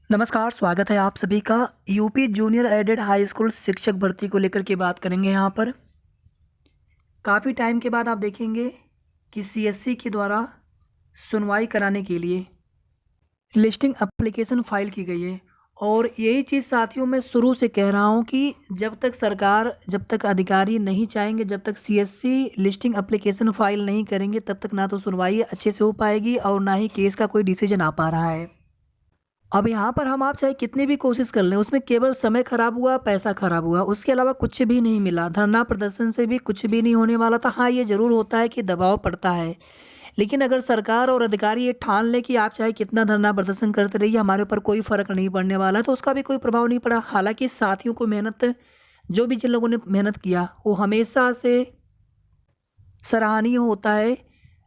नमस्कार, स्वागत है आप सभी का। UP junior added high school शिक्षक भर्ती को लेकर के बात करेंगे यहाँ पर। काफ़ी टाइम के बाद आप देखेंगे कि सीएससी के द्वारा सुनवाई कराने के लिए लिस्टिंग एप्लीकेशन फ़ाइल की गई है। और यही चीज़ साथियों मैं शुरू से कह रहा हूँ कि जब तक अधिकारी नहीं चाहेंगे, जब तक सीएससी लिस्टिंग एप्लीकेशन फ़ाइल नहीं करेंगे, तब तक ना तो सुनवाई अच्छे से हो पाएगी और ना ही केस का कोई डिसीजन आ पा रहा है। अब यहाँ पर हम आप चाहे कितनी भी कोशिश कर लें, उसमें केवल समय खराब हुआ, पैसा खराब हुआ, उसके अलावा कुछ भी नहीं मिला। धरना प्रदर्शन से भी कुछ भी नहीं होने वाला था। हाँ, ये ज़रूर होता है कि दबाव पड़ता है, लेकिन अगर सरकार और अधिकारी ये ठान ले कि आप चाहे कितना धरना प्रदर्शन करते रहिए, हमारे ऊपर कोई फ़र्क नहीं पड़ने वाला है, तो उसका भी कोई प्रभाव नहीं पड़ा। हालाँकि साथियों को जिन लोगों ने मेहनत किया, वो हमेशा से सराहनीय होता है।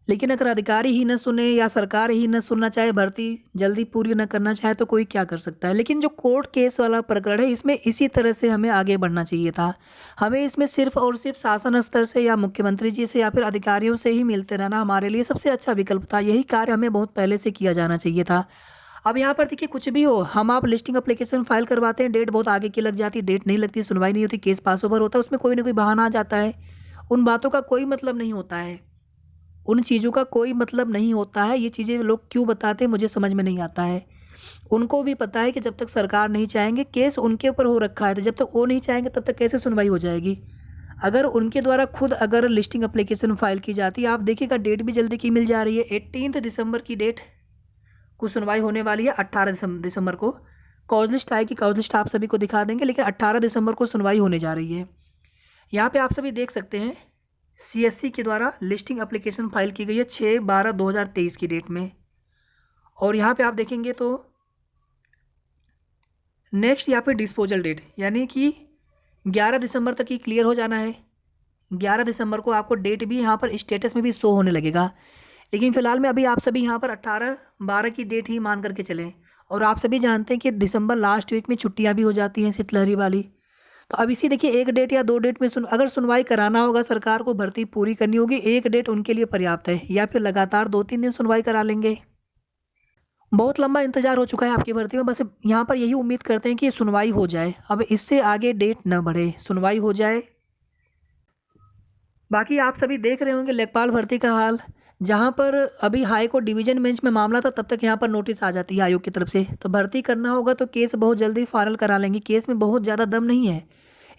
लेकिन अगर अधिकारी ही न सुने या सरकार ही न सुनना चाहे, भर्ती जल्दी पूरी न करना चाहे, तो कोई क्या कर सकता है। लेकिन जो कोर्ट केस वाला प्रकरण है, इसमें इसी तरह से हमें आगे बढ़ना चाहिए था। हमें इसमें सिर्फ और सिर्फ शासन स्तर से या मुख्यमंत्री जी से या फिर अधिकारियों से ही मिलते रहना हमारे लिए सबसे अच्छा विकल्प था। यही कार्य हमें बहुत पहले से किया जाना चाहिए था। अब यहाँ पर देखिए, कुछ भी हो, हम आप लिस्टिंग एप्लीकेशन फाइल करवाते हैं, डेट बहुत आगे की लग जाती है, डेट नहीं लगती, सुनवाई नहीं होती, केस पास ओवर होता है, उसमें कोई ना कोई बहाना आ जाता है। उन बातों का कोई मतलब नहीं होता है, उन चीज़ों का कोई मतलब नहीं होता है। ये चीज़ें लोग क्यों बताते हैं, मुझे समझ में नहीं आता है। उनको भी पता है कि जब तक सरकार नहीं चाहेंगे, केस उनके ऊपर हो रखा है, तो जब तक वो नहीं चाहेंगे तब तक कैसे सुनवाई हो जाएगी। अगर उनके द्वारा खुद अगर लिस्टिंग एप्लीकेशन फाइल की जाती है, आप देखिएगा डेट भी जल्दी की मिल जा रही है। 18 दिसंबर की डेट को सुनवाई होने वाली है। 18 दिसंबर को कॉज लिस्ट आएगी, कॉज लिस्ट आप सभी को दिखा देंगे, लेकिन 18 दिसंबर को सुनवाई होने जा रही है। यहाँ पे आप सभी देख सकते हैं, सीएससी के द्वारा लिस्टिंग एप्लीकेशन फाइल की गई है 6/12/2023 की डेट में। और यहाँ पे आप देखेंगे तो नेक्स्ट यहाँ पे डिस्पोजल डेट, यानी कि 11 दिसंबर तक ही क्लियर हो जाना है। 11 दिसंबर को आपको डेट भी यहाँ पर स्टेटस में भी शो होने लगेगा। लेकिन फिलहाल में अभी आप सभी यहाँ पर 18/12 की डेट ही मान करके चलें। और आप सभी जानते हैं कि दिसंबर लास्ट वीक में छुट्टियाँ भी हो जाती हैं, शीतलहरी वाली। तो अब इसी देखिए, एक डेट या दो डेट में अगर सुनवाई कराना होगा, सरकार को भर्ती पूरी करनी होगी, एक डेट उनके लिए पर्याप्त है, या फिर लगातार 2-3 दिन सुनवाई करा लेंगे। बहुत लंबा इंतजार हो चुका है आपकी भर्ती में, बस यहाँ पर यही उम्मीद करते हैं कि सुनवाई हो जाए, अब इससे आगे डेट न बढ़े, सुनवाई हो जाए। बाकी आप सभी देख रहे होंगे लेखपाल भर्ती का हाल, जहाँ पर अभी हाई कोर्ट डिवीजन बेंच में मामला था, तब तक यहाँ पर नोटिस आ जाती है आयोग की तरफ से। तो भर्ती करना होगा तो केस बहुत जल्दी फाइनल करा लेंगे, केस में बहुत ज़्यादा दम नहीं है।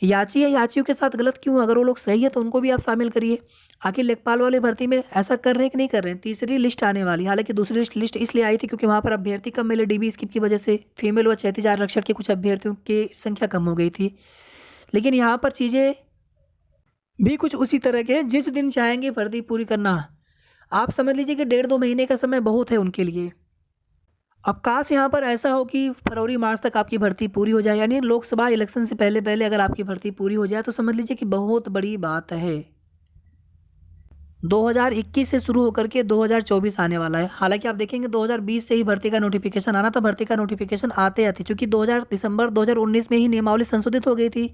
याची है, याचियों के साथ गलत क्यों? अगर वो लोग सही है तो उनको भी आप शामिल करिए। आखिर लेखपाल वाली भर्ती में ऐसा कर रहे हैं कि नहीं कर रहे हैं? तीसरी लिस्ट आने वाली, हालांकि दूसरी लिस्ट इसलिए आई थी क्योंकि वहाँ पर अभ्यर्थी कम मिले, डीबी स्कीम की वजह से फीमेल व क्षैतिज आरक्षण के कुछ अभ्यर्थियों की संख्या कम हो गई थी। लेकिन यहाँ पर चीज़ें भी कुछ उसी तरह के हैं, जिस दिन चाहेंगे भर्ती पूरी करना। आप समझ लीजिए कि 1.5-2 महीने का समय बहुत है उनके लिए। अब काश यहाँ पर ऐसा हो कि फरवरी मार्च तक आपकी भर्ती पूरी हो जाए, यानी लोकसभा इलेक्शन से पहले पहले अगर आपकी भर्ती पूरी हो जाए, तो समझ लीजिए कि बहुत बड़ी बात है। 2021 से शुरू होकर के 2024 आने वाला है। हालांकि आप देखेंगे 2020 से ही भर्ती का नोटिफिकेशन आना था, भर्ती का नोटिफिकेशन आते आते चूंकि 2000 दिसंबर 2019 में ही नियमावली संशोधित हो गई थी,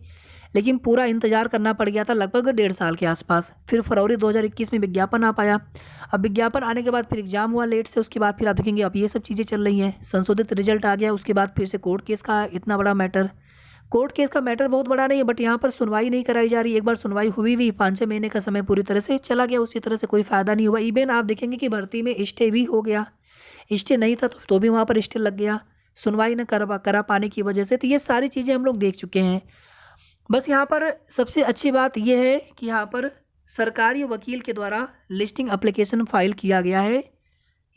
लेकिन पूरा इंतजार करना पड़ गया था लगभग 1.5 साल के आसपास। फिर फरवरी 2021 में विज्ञापन आ पाया। अब विज्ञापन आने के बाद फिर एग्जाम हुआ लेट से, उसके बाद फिर आप देखेंगे अब ये सब चीज़ें चल रही हैं, संशोधित रिजल्ट आ गया, उसके बाद फिर से कोर्ट केस का इतना बड़ा मैटर। कोर्ट केस का मैटर बहुत बड़ा नहीं है, बट यहाँ पर सुनवाई नहीं कराई जा रही। एक बार सुनवाई हुई भी, 5-6 महीने का समय पूरी तरह से चला गया, उसी तरह से कोई फायदा नहीं हुआ। इवन आप देखेंगे कि भर्ती में स्टे भी हो गया, स्टे नहीं था तो भी वहाँ पर स्टे लग गया, सुनवाई न करा पाने की वजह से। तो ये सारी चीज़ें हम लोग देख चुके हैं। बस यहाँ पर सबसे अच्छी बात यह है कि यहाँ पर सरकारी वकील के द्वारा लिस्टिंग एप्लीकेशन फाइल किया गया है,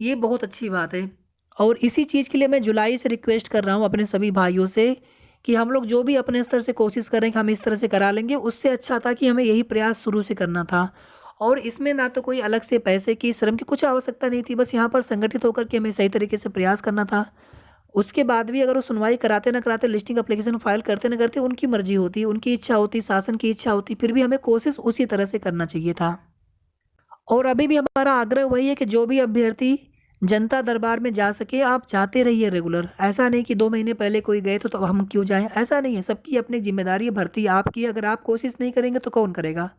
ये बहुत अच्छी बात है। और इसी चीज़ के लिए मैं जुलाई से रिक्वेस्ट कर रहा हूँ अपने सभी भाइयों से कि हम लोग जो भी अपने स्तर से कोशिश करें कि हम इस तरह से करा लेंगे, उससे अच्छा था कि हमें यही प्रयास शुरू से करना था। और इसमें ना तो कोई अलग से पैसे की, श्रम की कुछ आवश्यकता नहीं थी, बस यहाँ पर संगठित होकर के हमें सही तरीके से प्रयास करना था। उसके बाद भी अगर वो सुनवाई कराते ना कराते, लिस्टिंग एप्लीकेशन फाइल करते ना करते, उनकी मर्जी होती, उनकी इच्छा होती, शासन की इच्छा होती, फिर भी हमें कोशिश उसी तरह से करना चाहिए था। और अभी भी हमारा आग्रह वही है कि जो भी अभ्यर्थी जनता दरबार में जा सके, आप जाते रहिए रेगुलर। ऐसा नहीं कि 2 महीने पहले कोई गए तो हम क्यों जाएं, ऐसा नहीं है। सबकी अपनी जिम्मेदारी है, भर्ती आपकी है, अगर आप कोशिश नहीं करेंगे तो कौन करेगा।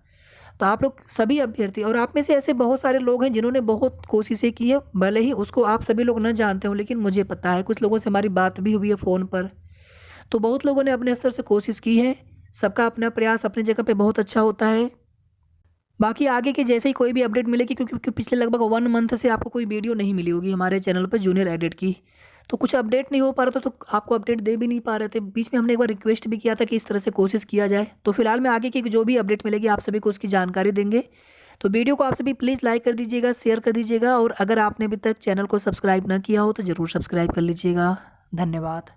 तो आप लोग सभी अभ्यर्थी और आप में से ऐसे बहुत सारे लोग हैं जिन्होंने बहुत कोशिशें की है, भले ही उसको आप सभी लोग न जानते हो, लेकिन मुझे पता है, कुछ लोगों से हमारी बात भी हुई है फ़ोन पर। तो बहुत लोगों ने अपने स्तर से कोशिश की है, सबका अपना प्रयास अपनी जगह पे बहुत अच्छा होता है। बाकी आगे की जैसे ही कोई भी अपडेट मिलेगी, क्योंकि पिछले लगभग 1 मंथ से आपको कोई वीडियो नहीं मिली होगी हमारे चैनल पे जूनियर एडिट की, तो कुछ अपडेट नहीं हो पा रहा था, तो आपको अपडेट दे भी नहीं पा रहे थे। बीच में हमने एक बार रिक्वेस्ट भी किया था कि इस तरह से कोशिश किया जाए। तो फिलहाल में आगे की जो भी अपडेट मिलेगी आप सभी को उसकी जानकारी देंगे। तो वीडियो को आप सभी प्लीज़ लाइक कर दीजिएगा, शेयर कर दीजिएगा, और अगर आपने अभी तक चैनल को सब्सक्राइब ना किया हो तो ज़रूर सब्सक्राइब कर लीजिएगा। धन्यवाद।